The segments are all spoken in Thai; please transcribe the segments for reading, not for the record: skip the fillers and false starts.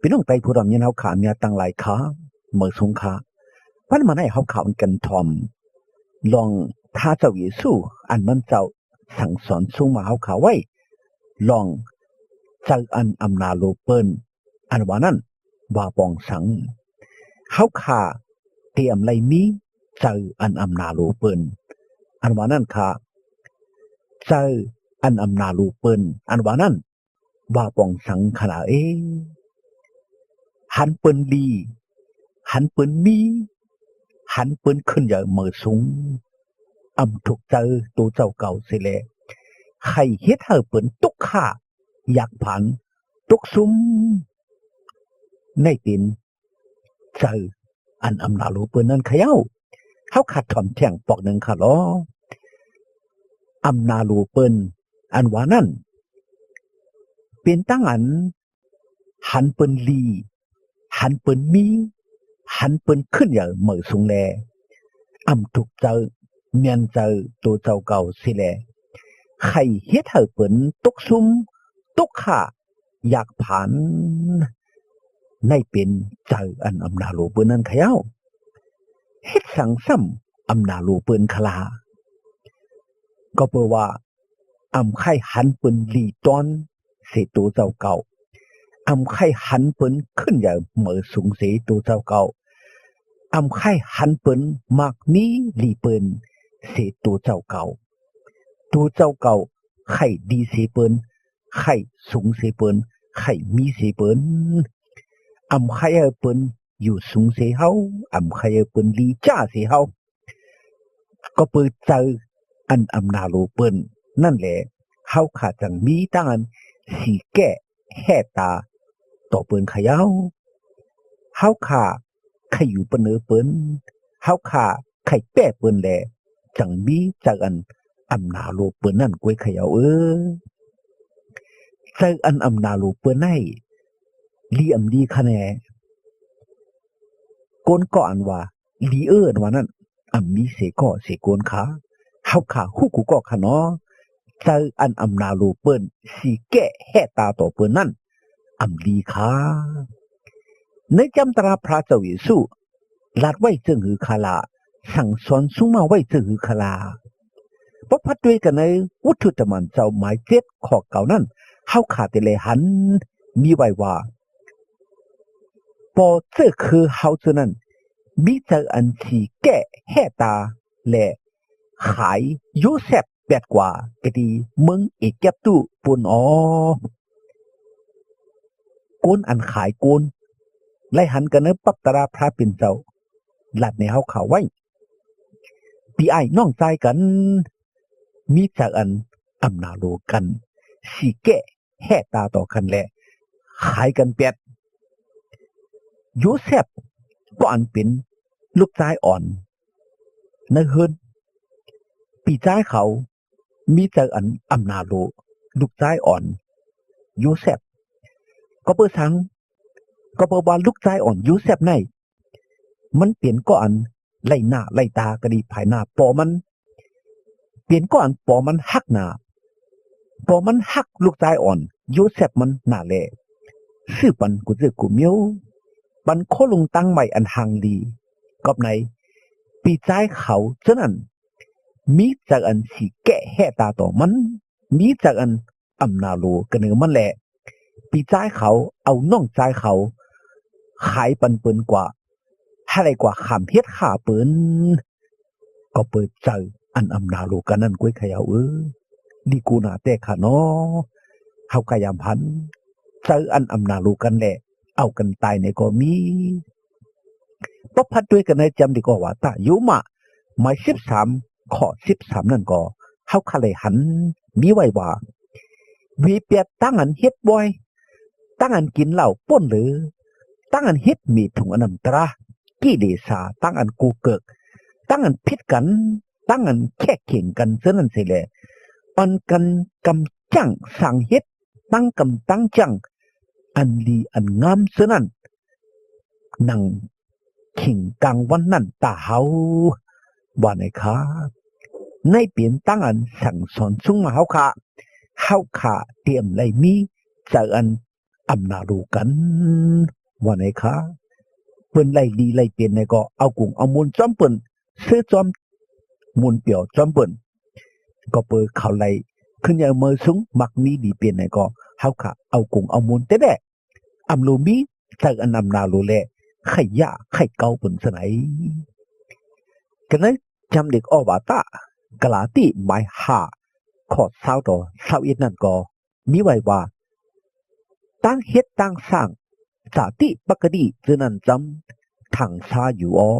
พี่น้องไตผู้รำยันเฮาขาเมียตั้งหลายขาเมื่อสงขาวันมาให้เฮาขากันทอมลองท้าเจ้าเยซูอันมันเจ้าสั่งสอนสูงมาเฮาขาไว้ลองเจ้าอันอำนาโลเปิ้นอันว่านั้นว่าปองสังเฮาขาเตรียมไลมีเจ้าอันอำนาโลเปิ้นอันว่านั้นค่ะเจ้าอันอำนาโลเปิ้นอันว่านั้นว่าปองสังขนาดหันเปิ้นลีหันเปิ้นมีหันเปิ้นขึ้นอย่าเมื่อสูงอำถูกเจอตัวเจ้าเก่าสิแลใครเฮ็ดให้เปิ้นตกข่าอยากผันตกซุ้มในเป็นเจออันอำนาโลเปิ้นนั้นเขย่าเฮาขาดถอมแท่งปอกหนึ่งค่ะล้ออำนาโลเปิ้นอันว่านั้นเป็นตั้งอันหันเปิ้นลีหันเปิ้นมีหันเปิ้นขึ้นอย่าเหมื่อสูงแลอำถูกเจอเมียนเจอตัวเจ้าเก่าสิแลใครเฮ็ดให้เปิ้นตกซุ่มตกข่าอยากผ่านในเป็นเจออันอำนาโลเปิ้นนั้นเขย่าเฮ็ดสังซ้ำอำนาโลเปิ้นคลาก็เปว่าอำไข่หันเปิ้นลีตอนเสตัวเจ้าเก่าอำไข่หันเปิ้นขึ้นอย่าเหมื่อสูงเสตัวเจ้าเก่าอำไข่หันเปิ้นมากนี้ลีเปิ้นเสตัวเจ้าเก่าตัวเจ้าเก่าไข่ดีเสเปิ้นไข่สูงเสเปิ้นไข่มีเสเปิ้นอำไข่เปิ้นอยู่สูงเสเฮาอำไข่เปิ้นลีจ้าเสเฮาก็เปิดเจออันอำนาโลเปิ้นนั่นแหละเฮาขาจังมีตั้งอันสีแก้แห่ตาต่อเปิ้นเขย่าเฮาขาไข่อยู่เปิ้นเปิ้นเฮาขาไข่แป้เปิ้นแลจังมีจังอันอำนาโลเปิ้นนั่นกวยเขย่าจังอันอำนาโลเปิ้นให้ลีอำดีคะแนโกนก่อนว่าลีว่านั้นอำมีเสก่อเสโกนขาเฮาขาฮู้กูก็คะเนาะเจออันอำนาโลเปิ้นสิแก้แห่ตาต่อเปิ้นนั่นอำลีขาในจำตราพระเจ้าเยซูลาดไว้จึงหือคาลาสั่งสอนสูงมาไว้จึงหือคาลาเพราะพัดด้วยกันในวุฒิธรรมเจ้าหมาย7ข้อเก่านั้นเฮาขาดแต่เลยหันมีไว้ว่าปอเจอคือเฮาเท่านั้นมีเจออันสิแก้แห่ตาและขายโยเซฟแปดกว่ากะดีเมืองเอเก็บตุปุ่นโกนอันขายโกนไล่หันกันเนปับตราพระเป็นเจ้าหลัดในเฮาข่าวไว้ปีไอ้น้องใจกันมีจากอันอำนาโลกันสีแก่แห่ตาต่อกันแหละขายกันแปดโยเซฟก็อันเป็นลูกชายอ่อนในเฮินปีชายเขามีจากอันอำนาโลลูกชายอ่อนโยเซฟก็เปิดสังก็เปิดว่าลูกชายอ่อนโยเซฟในมันเปลี่ยนก็อันไล่หน้าไล่ตากระดีภายหน้าปอมันเปลี่ยนก็อันปอมันหักหน้าปอมันหักลูกชายอ่อนโยเซฟมันหน้าแลซื้อปันกูเจอกูเมียวปันโคลงตั้งใหม่อันห่างดีกับในปีชายเขาฉะนั้นมีจากอันสีแก่แห่ตาต่อมันมีจากอันอำนาโลกันเนื้อมันแหละปีชายเขาเอาน้องชายเขาขายปันเปิ้นกว่าอะไรกว่าขามเฮ็ดขาเปิ้นก็เปิดเจออันอำนาโลกันนั่นก้วยขยาวดีกูน่าแต่ขาเนาะเฮากายามพันเจออันอำนาโลกันแหละเอากันตายในก็มีปพัดด้วยกันในจำดีก็ว่าตายุมะหมาย13ข้อ13นั่นก็เฮาคาเลยหันมีไว้ว่าวีเปียตั้งอันเฮ็ดบ่อยตั้งอันกินเหล้าป่นหรือตั้งอันเฮ็ดมีถุงอนันตรากิเลสาตั้งอันกูเกิกตั้งอันพิษกันตั้งอันแค่เข่งกันเท่านั้นสิแหละอันกันกำจังสั่งเฮ็ดตั้งกำตั้งจังอันดีอันงามเท่านั้นนั่งขิงกลางวันนั้นตาเฮาว่าไหนคะในเปลี่ยนตั้งอันสั่งสอนสูงมาเฮาค่ะเตรียมไรมีจากอัน อำนาลูกันว่าไหนคะเปิ้นไล่ดีไล่เปลี่ยนในก็เอากุ้งเอามูลจอมเปิ้นซื้อจอมมูลเปียวจอมเปิ้นก็เปิดเขาไล่ขึ้นอย่างมือสูงมักมีดีเปลี่ยนในก็เฮาค่ะเอากุ้งเอามูลแต่แดอำลูมีจากอันอำนาลูแลไข่ยาไข่เกาเปิ้นซะไหนกันนั้นจำเด็กอบาตากะลาติหมาย5ข้อ20ต่อ21นั่นก็มีไว้ว่าตั้งเฮ็ดตั้งสร้างสาติปกติเจนั้นจำถังซาอยู่อ๋อ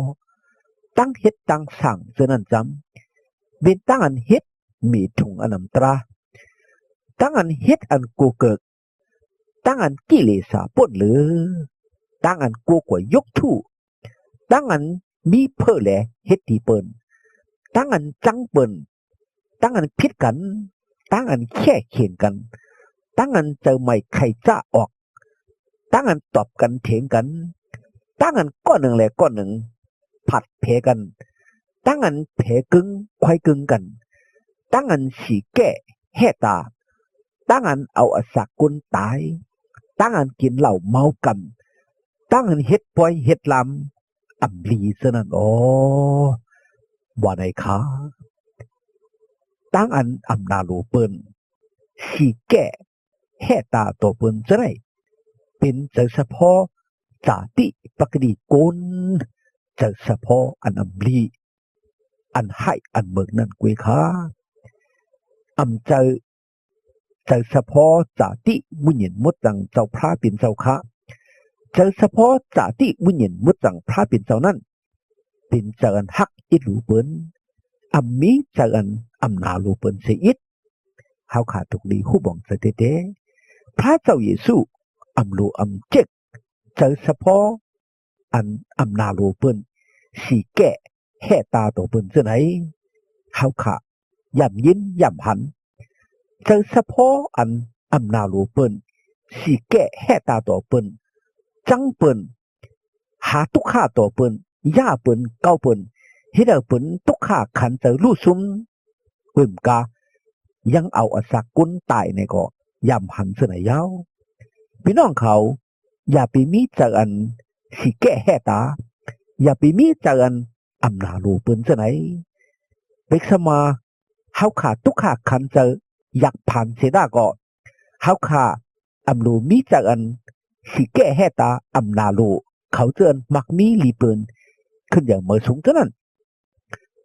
ตั้งเฮ็ดตั้งสร้างเจนั้นจำเป็นตั้งอันเฮ็ดมีถุงอันนำตราตั้งอันเฮ็ดอันกูเกิกตั้งอันกิเลสาปนหรือตั้งอันกูกว่ายกทู่ตั้งอันมีเพื่อแลเฮ็ดที่เปิ้นตั้งอันจังเปิ้นตั้งอันพิดกันตั้งอันแค่เขียนกันตั้งอันเจอไม่ใครจะออกตั้งอันตอบกันเถียงกันตั้งอันก้อนหนึ่งแหละก้อนหนึ่งผัดเพกันตั้งอันเพกึ่งควายกึ่งกันตั้งอันสีแก่แห่ตาตั้งอันเอาอสักกุนตายตั้งอันกินเหล้าเมากันตั้งอันเฮ็ดปอยเฮ็ดลำอำลีซะนั่นอ๋อว่าไหนคะตั้งอันอำนาลูเปิ้นสีแก่แห่ตาตัวเปิ้นจะได้เป็นเฉพาะจาติปกติโกนเฉพาะอันอำลีอันให้อันเบิกนั่นกุยค่ะอำเฉพาะจาติมุญเห็นมุดดังเจ้าพระเป็นเจ้าค่ะเฉพาะจาติมุญเห็นมุดดังพระเป็นเจ้านั้นเป็นเจ้าอันฮักอิลูเปิ้นอำมีเจ้าอันอำนาลูเปิ้นเสียอิดเฮาขาดทุกดีฮู้บ่งเสด็จพระเจ้าเยซูอำลูอำเจ็กเฉพาะอันอำนาลูเปิ้นสีแก่แห่ตาตัวเปิ้นซะไหนเฮาขาย่ำยินย่ำหันเฉพาะอันอำนาลูเปิ้นสีแก่แห่ตาตัวเปิ้นจังเปิ้นหาตุกขาตัวเปิ้นย่าเปิ้นเก้าเปิ้นเฮ็ดเอาเปิ้นตุกขาขันเจอลู่ซุมเอิ่มกายังเอาอสักกุนตายในก็ย่ำหันซะไหนยาวพี่น้องเขาอย่าไปมีจากอันสีแก่แห่ตาอย่าไปมีจากอันอำนาลูเปิ้นซะไหนเบ็กสมาเฮาขาตุกขาขันเจออยากผ่านเสดาก็เฮาขาอำลูมีจากอันสีแก่แห่ตาอำนาลูเขาเจอมักมีลีเปิ้นขึ้นอย่างเมื่อสูงเท่านั้น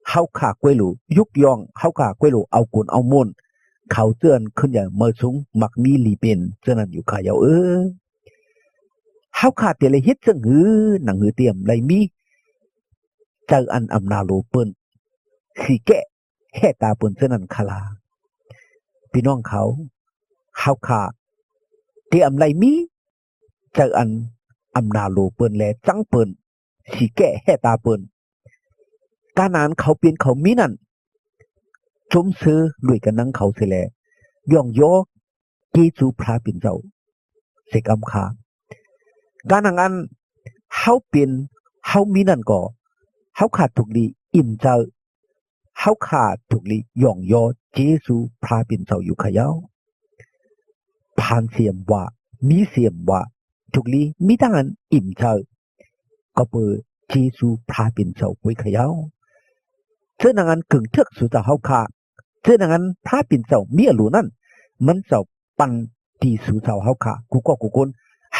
เฮาขากวยหลูยุกยองเฮาขากวยหลูเอากุนเอามุนเขาเตือนขึ้นอย่างเมื่อสูงมักมีลีเป็นเท่านั้นอยู่ขายาวเฮาขาเตเลยเฮ็ดจังหือหนังหือเตรียมไรมีเจออันอำนาลูเปิ้นสีแก่แห่ตาเปิ้นเท่านั้นคลาพี่น้องเขาเฮาขาเตรียมไรมีเจออันอำนาลูเปิ้นแลจังเปิ้นสีแก่แห่ตาเปิ้นการอ่านเขาเปลี่ยนเขามีนั่นชมซื้อด้วยกันนั่งเขาเสียแลย่องยอกีจูพระเป็นเจ้าเสกำคาการอ่านเฮาเปลี่ยนเฮามีนั่นก็เฮาขาดถูกดีอิ่มเจ้าเฮาขาดถูกดีย่องยอเจซูพระเป็นเจ้าอยู่ขยาวผ่านเสียมว่ามีเสียมว่าถูกดีมีตั้งอันอิ่มเจ้าก็เปิดเจซูพระเป็นเจ้าไว้ขยาวเจ้านังกึ่งเทือกสุดเฮาขาเจ้านังพระเป็นเจ้าเมียหลูนั่นมันเจ้าปันที่สุดเฮาขากูก็กูคน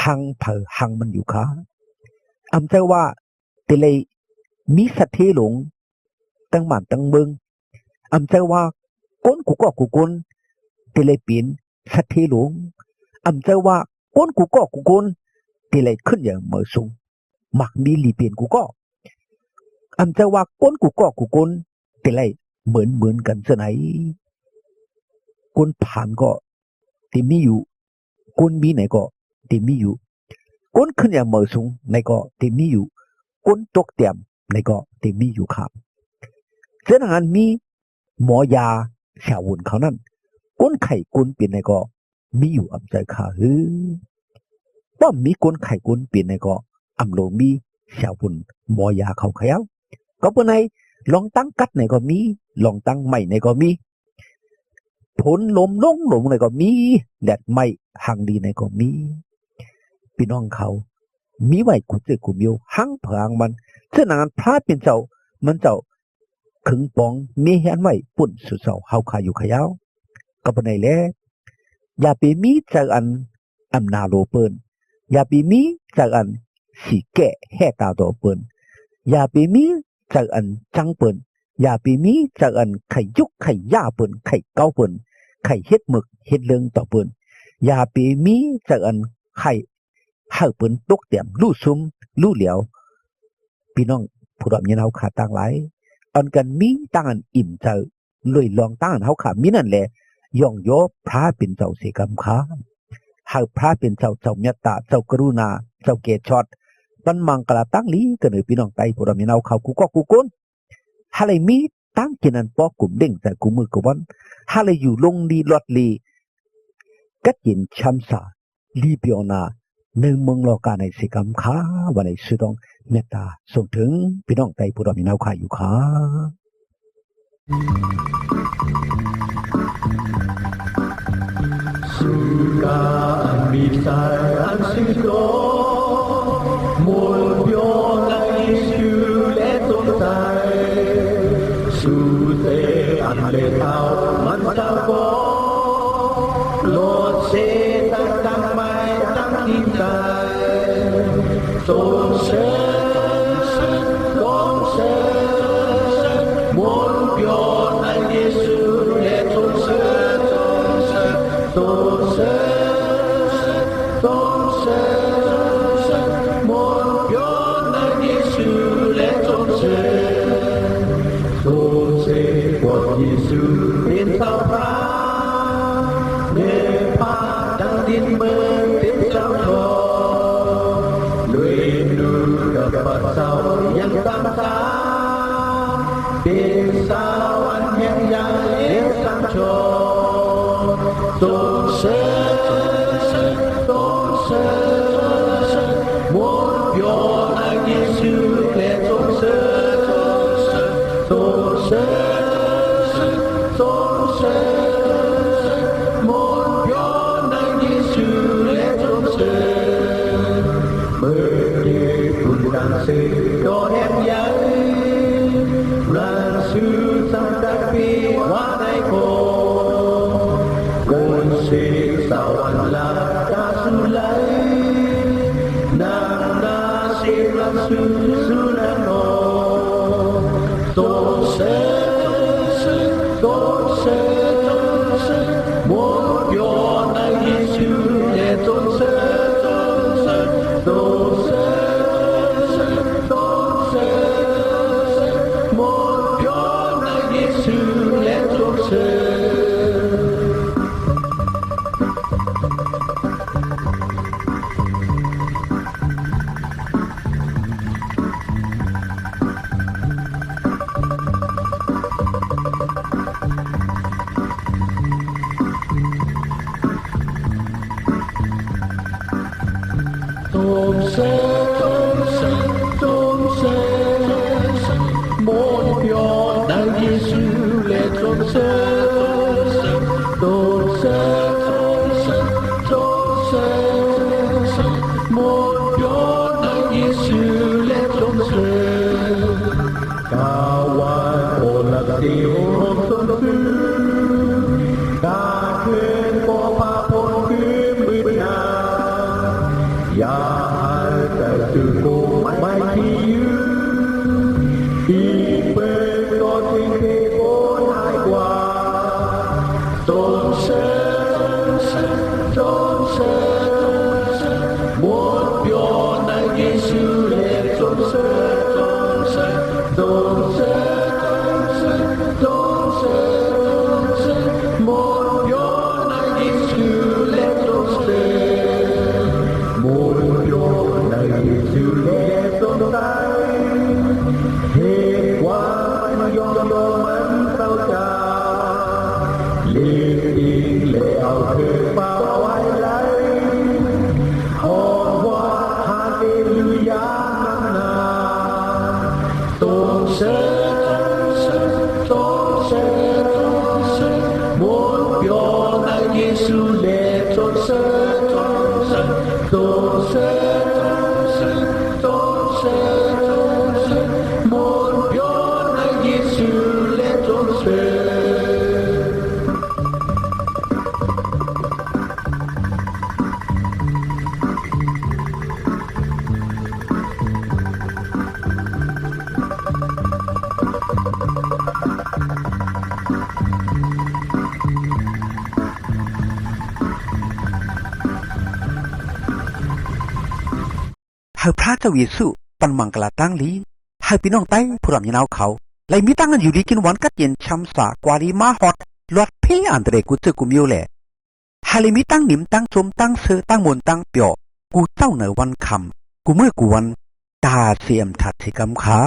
หังเผอหังมันอยู่ขาอำเจ้าว่าเตเลยมีสัตเทหลงตั้งหมันตั้งเมืองอำเจ้าว่าก้นกูก็กูคนเตเลยเปลี่ยนสัตเทหลงอำเจ้าว่าก้นกูก็กูคนเตเลยขึ้นอย่างเมื่อสูงมักมีลีเปลี่ยนกูก็อำเจ้าว่าก้นกูก็กูคนเตเลยเหมือนกันซะไหนก้นผ่านก็เตมีอยู่ก้นมีไหนก็เตมีอยู่ก้นขึ้นอย่างเมื่อสูงในก็เตมีอยู่ก้นตกเตี่ยมในก็เตมีอยู่ครับเจ้าหน้ามีหมอยาชาววุ่นเขานั่นก้นไข่ก้นเปลี่ยนในก็มีอยู่อำเจ้าข้าว่ามีก้นไข่ก้นเปลี่ยนในก็อำโลมีชาววุ่นหมอยาเขาเขย่าก็เมื่อไหร่ลองตั้งกัดในก็มีลองตั้งใหม่ในก็มีผลลมลงในก็มีแดดไม่หังดีในก็มี พี่น้องเขามีไว้กุเจกุมิวหังผางมันฉะนั้นพระเป็นเจ้ามันเจ้าขึงปองมีเฮียนไว้ปุ่นสุเจ้าเฮาขาอยู่ขยาวก็บ่ได้แลอย่าไปมีจากอันอำนาโลเปิ้นอย่าไปมีจากอันสิแก้แห่ตาโตเปิ้นอย่าไปมีจากอันจังเปิ้นอย่าไปมีจากอันไขยุกไขย่าเปิ้นไขเก้าเปิ้นไขเฮ็ดหมึกเฮ็ดเรื่องต่อเปิ้นอย่าไปมีจากอันไขเฮาเปิ้นตกเต็มรู้ซุมรู้เหลียวพี่น้องผู้รับยินเฮาขาต่างหลายอันกันมีต่างอันอิ่มเจ้าลอยลองต่างอันเฮาขามีนั่นแหละย่องโยพระเป็นเจ้าเสกำค้าเฮาพระเป็นเจ้าเจ้าเมตตาเจ้ากรุณาเจ้าเกศชอดปันมังกลาตั้งลีกันพี่น้องไตผู้รับยินเฮาเขากูก็กูก้นหาเลยมีตั้งกินอันปอกลุ่มเด้งแต่กูมือกวันหาเลยอยู่ลงลีลอดลีกัดยินช้ำสาลีเปียวนาหนึ่งเมืองโลกาในสิกรรมค้าวันในสุดองเมตตาส่งถึงพี่น้องไตผู้รับยินเฮาขาอยู่ขาSuka misai ansiko mulpyo na isu letotay Sute anle tao mantako Lord se tang mai tang tintai Tong se mulpyo na isu letotay Tong se mon pyo na Giêsu le tong se quod Giêsu bên sao pha ne pa dang din mơ bên sao tho lui nu gặp bắt sao yang tam ta bên sao an yang yang lên sang cho Tong se mon pyo na Giêsu le tong se mon pyo na Giêsu le tong se mơ đi cùng đàn se do em nhớ ran su sang đặc bi hoa đại cô Con se sao an la ta su lai Nang na se ran su na no Tong se mon pyo na Giêsu le tong se mon pyo na Giêsu le tong se mon pyo na Giêsu le tong se mon pyo na Giêsu le tong se kawan ola ti hom ton tu ka kuen ko pa pon kuen bui na ya ta tu ko mai ti yu i pe to ti pe con hai qua Tong se mon pyo na Giêsu le tong se mon 众生众生หมดย้อนในเยซูและจงเสริญเฮาพระเจ้าเยซูปันมังกลาตั้งลีเฮาพี่น้องไต้ผู้รำยนาวเขาไลมีตั้งกันอยู่ดีกินหวานกัดเย็นช้ำสากวาลีมาฮอดลอดเพอันเดรกูเจอกูมิวแหละฮาเลมีตั้งหนิมตั้งสมตั้งเสือตั้งมนตั้งเปียวกูเจ้าเหนือวันคำกูเมื่อกูวันตาเสียมถัดสิกำขา